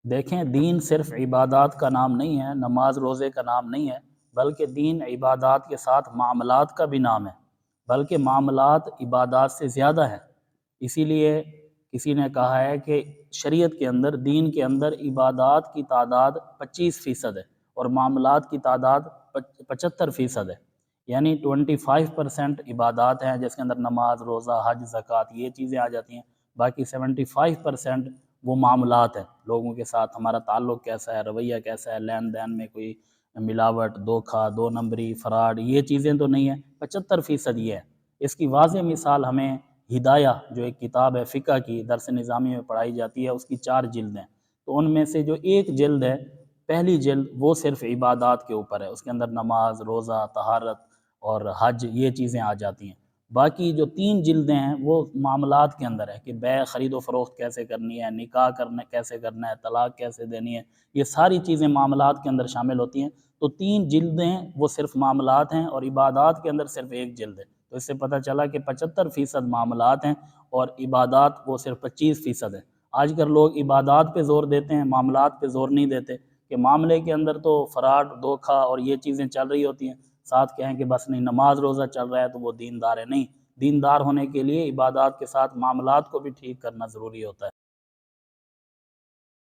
دیکھیں، دین صرف عبادات کا نام نہیں ہے، نماز روزے کا نام نہیں ہے، بلکہ دین عبادات کے ساتھ معاملات کا بھی نام ہے، بلکہ معاملات عبادات سے زیادہ ہیں۔ اسی لیے کسی نے کہا ہے کہ شریعت کے اندر، دین کے اندر عبادات کی تعداد 25% ہے اور معاملات کی تعداد 75% ہے، یعنی 25% عبادات ہیں جس کے اندر نماز، روزہ، حج، زکوٰۃ یہ چیزیں آ جاتی ہیں، باقی 75% وہ معاملات ہیں، لوگوں کے ساتھ ہمارا تعلق کیسا ہے، رویہ کیسا ہے، لین دین میں کوئی ملاوٹ، دھوکہ، دو نمبری، فراڈ، یہ چیزیں تو نہیں ہیں۔ 75% یہ ہے۔ اس کی واضح مثال ہمیں ہدایہ جو ایک کتاب ہے فقہ کی، درس نظامی میں پڑھائی جاتی ہے، اس کی 4 جلدیں، تو ان میں سے جو ایک جلد ہے، پہلی جلد، وہ صرف عبادات کے اوپر ہے، اس کے اندر نماز، روزہ، طہارت اور حج یہ چیزیں آ جاتی ہیں۔ باقی جو 3 جلدیں ہیں وہ معاملات کے اندر ہے کہ بیع، خرید و فروخت کیسے کرنی ہے، نکاح کیسے کرنا ہے، طلاق کیسے دینی ہے، یہ ساری چیزیں معاملات کے اندر شامل ہوتی ہیں۔ تو 3 جلدیں وہ صرف معاملات ہیں اور عبادات کے اندر صرف ایک جلد ہے۔ تو اس سے پتہ چلا کہ 75% معاملات ہیں اور عبادات وہ صرف 25% ہیں۔ آج کل لوگ عبادات پہ زور دیتے ہیں، معاملات پہ زور نہیں دیتے، کہ معاملے کے اندر تو فراڈ، دھوکہ اور یہ چیزیں چل رہی ہوتی ہیں، ساتھ کہیں کہ بس نہیں، نماز روزہ چل رہا ہے تو وہ دیندار ہے۔ نہیں، دیندار ہونے کے لیے عبادات کے ساتھ معاملات کو بھی ٹھیک کرنا ضروری ہوتا ہے۔